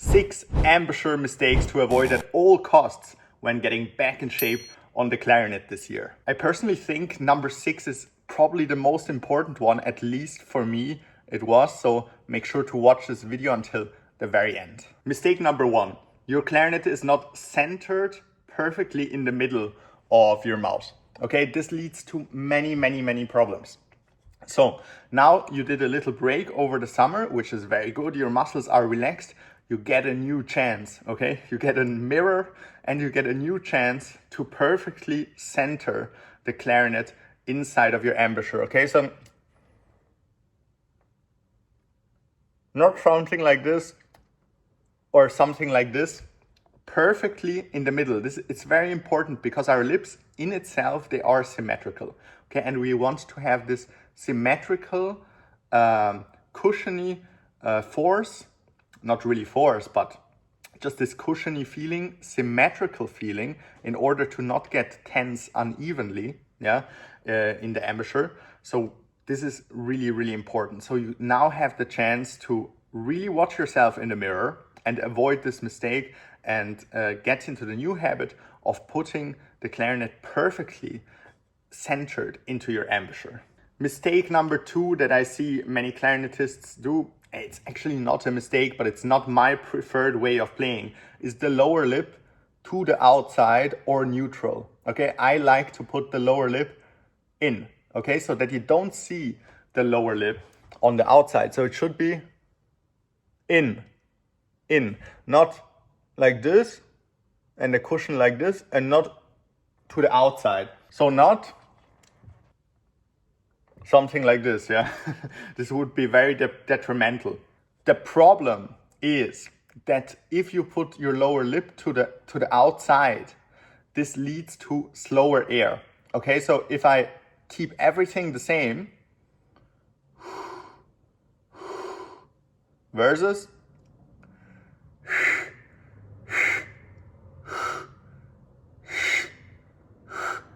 6 embouchure mistakes to avoid at all costs when getting back in shape on the clarinet this year. I personally think number 6 is probably the most important one, at least for me it was, so make sure to watch this video until the very end. Mistake number 1. Your clarinet is not centered perfectly in the middle of your mouth. Okay, this leads to many problems. So now you did a little break over the summer, which is very good. Your muscles are relaxed. You get a new chance, okay? You get a mirror and you get a new chance to perfectly center the clarinet inside of your embouchure, okay? So not something like this or something like this, perfectly in the middle. It's very important because our lips in itself, they are symmetrical, okay? And we want to have this symmetrical, cushiony force, not really force, but just this cushiony feeling, symmetrical feeling, in order to not get tense unevenly, in the embouchure. So this is really important. So you now have the chance to really watch yourself in the mirror and avoid this mistake and get into the new habit of putting the clarinet perfectly centered into your embouchure. Mistake number 2 that I see many clarinetists do, it's actually not a mistake, but it's not my preferred way of playing, is the lower lip to the outside or neutral. Okay, I like to put the lower lip in, okay, so that you don't see the lower lip on the outside. So it should be in, not like this and the cushion like this, and not to the outside. So not something like this, yeah. This would be very detrimental. The problem is that if you put your lower lip to the outside, this leads to slower air. Okay, so if I keep everything the same versus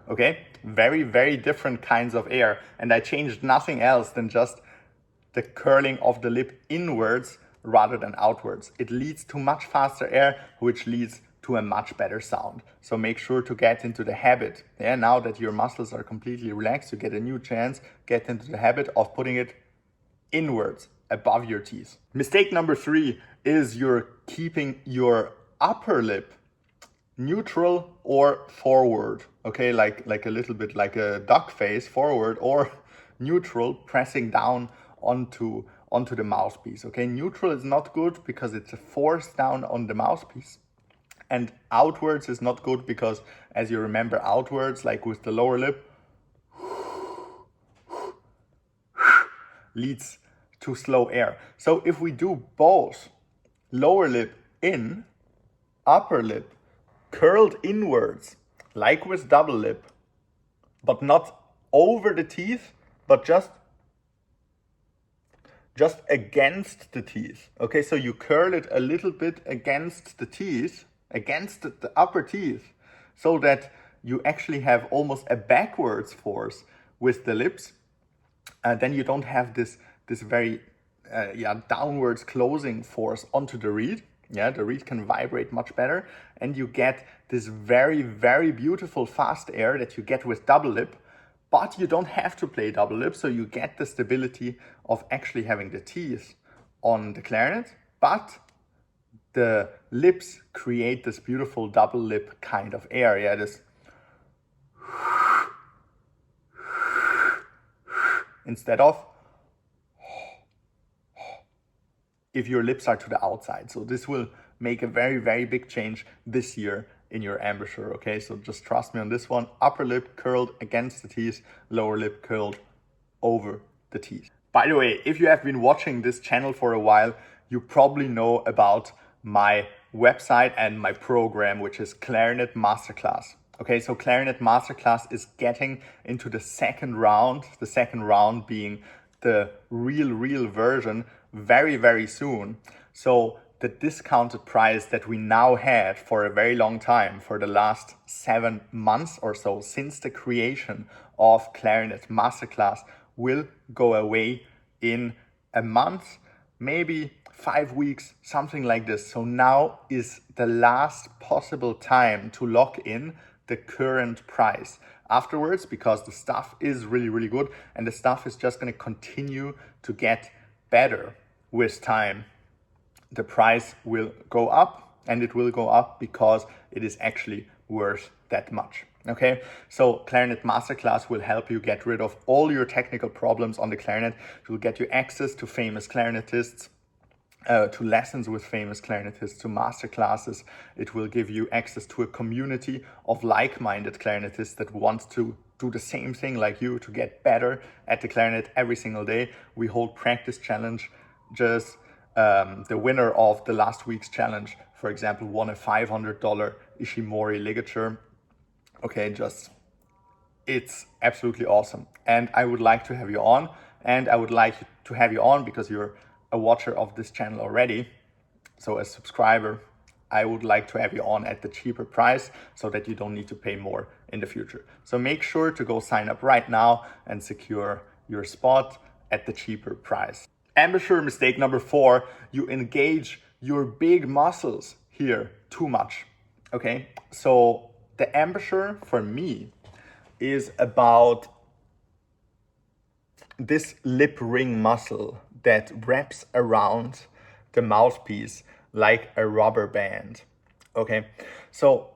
okay, very different kinds of air, and I changed nothing else than just the curling of the lip inwards rather than outwards. It leads to much faster air, which leads to a much better sound. So make sure to get into the habit. Yeah, now that your muscles are completely relaxed, you get a new chance, get into the habit of putting it inwards, above your teeth. Mistake number 3 is you're keeping your upper lip neutral or forward, okay, like a little bit like a duck face, forward or neutral, pressing down onto the mouthpiece. Okay, neutral is not good because it's a force down on the mouthpiece, and outwards is not good because, as you remember, outwards, like with the lower lip, leads to slow air. So if we do both, lower lip in, upper lip curled inwards, like with double lip, but not over the teeth, but just against the teeth. Okay, so you curl it a little bit against the teeth, against the upper teeth, so that you actually have almost a backwards force with the lips. Then you don't have this very downwards closing force onto the reed. Yeah, the reed can vibrate much better, and you get this very beautiful fast air that you get with double lip, but you don't have to play double lip, so you get the stability of actually having the teeth on the clarinet, but the lips create this beautiful double lip kind of air. Yeah, this instead of if your lips are to the outside. So this will make a very big change this year in your embouchure, okay? So just trust me on this one. Upper lip curled against the teeth, lower lip curled over the teeth. By the way, if you have been watching this channel for a while, you probably know about my website and my program, which is Clarinet Masterclass. Okay, so Clarinet Masterclass is getting into the second round being the real version very soon. So the discounted price that we now had for a very long time, for the last 7 months or so since the creation of Clarinet Masterclass, will go away in a month, maybe 5 weeks, something like this. So now is the last possible time to lock in the current price. Afterwards, because the stuff is really, really good and the stuff is just going to continue to get better with time, the price will go up, and it will go up because it is actually worth that much. Okay, so Clarinet Masterclass will help you get rid of all your technical problems on the clarinet. It will get you access to famous clarinetists, to lessons with famous clarinetists, to masterclasses. It will give you access to a community of like-minded clarinetists that want to do the same thing like you, to get better at the clarinet every single day. We hold practice challenges. The winner of the last week's challenge, for example, won a $500 Ishimori ligature. Okay, it's absolutely awesome. And I would like to have you on, and I would like to have you on because you're a watcher of this channel already. So as a subscriber, I would like to have you on at the cheaper price so that you don't need to pay more in the future. So make sure to go sign up right now and secure your spot at the cheaper price. Embouchure mistake number 4, you engage your big muscles here too much. Okay, so the embouchure for me is about this lip ring muscle that wraps around the mouthpiece like a rubber band. Okay, so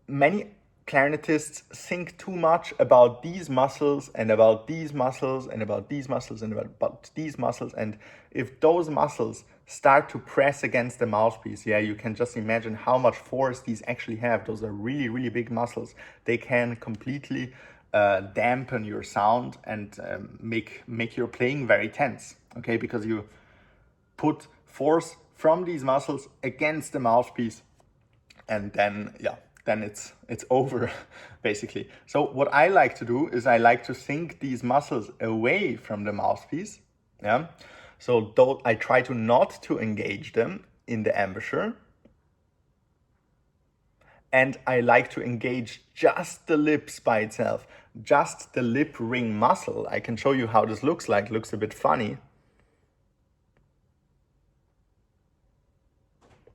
many clarinetists think too much about these muscles and about these muscles and about these muscles and about these muscles, and if those muscles start to press against the mouthpiece, yeah, you can just imagine how much force these actually have. Those are really, really big muscles. They can completely dampen your sound and make your playing very tense, okay, because you put force from these muscles against the mouthpiece, and then it's over basically. So what I like to do is I like to sink these muscles away from the mouthpiece. Yeah, so though I try to not to engage them in the embouchure, and I like to engage just the lips by itself, just the lip ring muscle. I can show you how this looks like. It looks a bit funny.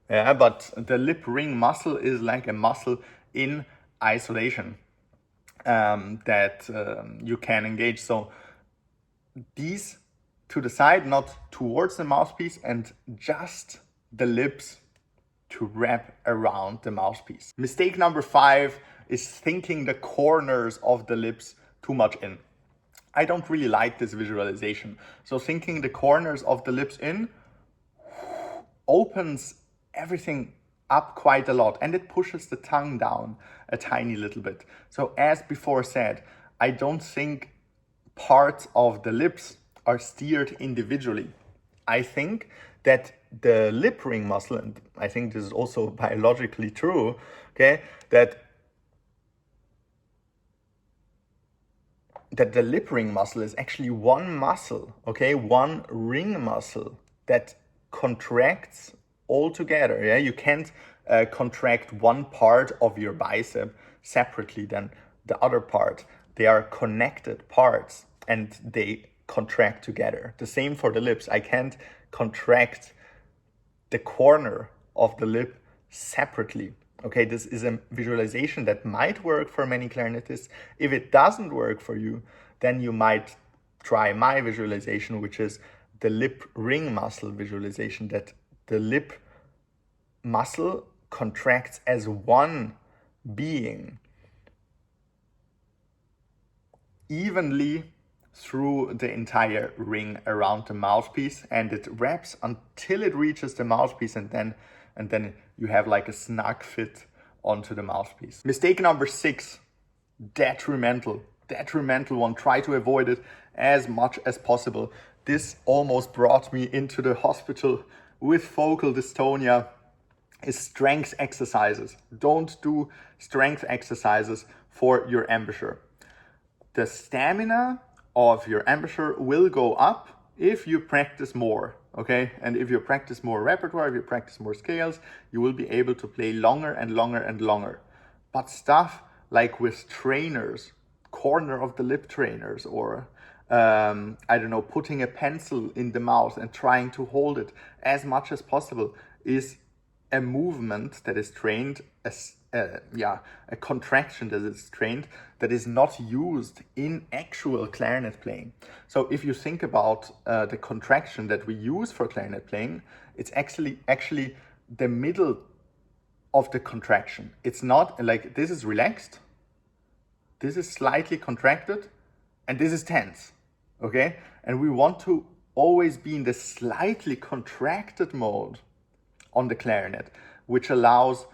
Yeah, but the lip ring muscle is like a muscle in isolation that you can engage. So these to the side, not towards the mouthpiece, and just the lips to wrap around the mouthpiece. Mistake number 5 is thinking the corners of the lips too much in. I don't really like this visualization. So thinking the corners of the lips in opens everything up quite a lot, and it pushes the tongue down a tiny little bit. So as before said, I don't think parts of the lips are steered individually. I think that the lip ring muscle, and I think this is also biologically true, okay, that the lip ring muscle is actually one muscle, okay, one ring muscle that contracts all together. Yeah, you can't contract one part of your bicep separately than the other part. They are connected parts and they contract together. The same for the lips. I can't contract the corner of the lip separately. Okay, this is a visualization that might work for many clarinetists. If it doesn't work for you, then you might try my visualization, which is the lip ring muscle visualization, that the lip muscle contracts as one being evenly through the entire ring around the mouthpiece, and it wraps until it reaches the mouthpiece, and then you have like a snug fit onto the mouthpiece. Mistake number 6, detrimental one. Try to avoid it as much as possible. This almost brought me into the hospital with focal dystonia, is strength exercises. Don't do strength exercises for your embouchure. The stamina of your embouchure will go up if you practice more, okay? And if you practice more repertoire, if you practice more scales, you will be able to play longer and longer and longer. But stuff like with trainers, corner of the lip trainers, or I don't know, putting a pencil in the mouth and trying to hold it as much as possible is a movement that is trained as a contraction that is trained that is not used in actual clarinet playing. So if you think about the contraction that we use for clarinet playing, it's actually the middle of the contraction. It's not like this is relaxed, this is slightly contracted, and this is tense, okay? And we want to always be in the slightly contracted mode on the clarinet, which allows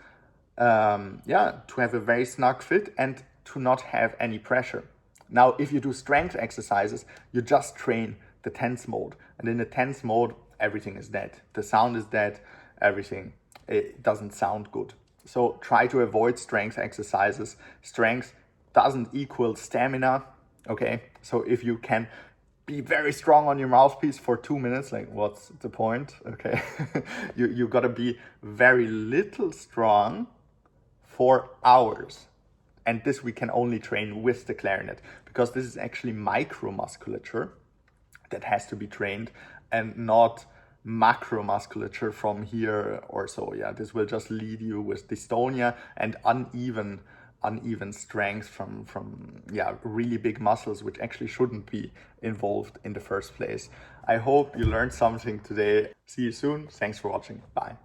to have a very snug fit and to not have any pressure. Now, if you do strength exercises, you just train the tense mode. And in the tense mode, everything is dead. The sound is dead, everything, it doesn't sound good. So try to avoid strength exercises. Strength doesn't equal stamina, okay? So if you can be very strong on your mouthpiece for 2 minutes, like what's the point, okay? you gotta be very little strong for hours. And this we can only train with the clarinet, because this is actually micromusculature that has to be trained and not macromusculature from here or so. Yeah, this will just lead you with dystonia and uneven strength from really big muscles, which actually shouldn't be involved in the first place. I hope you learned something today. See you soon. Thanks for watching. Bye.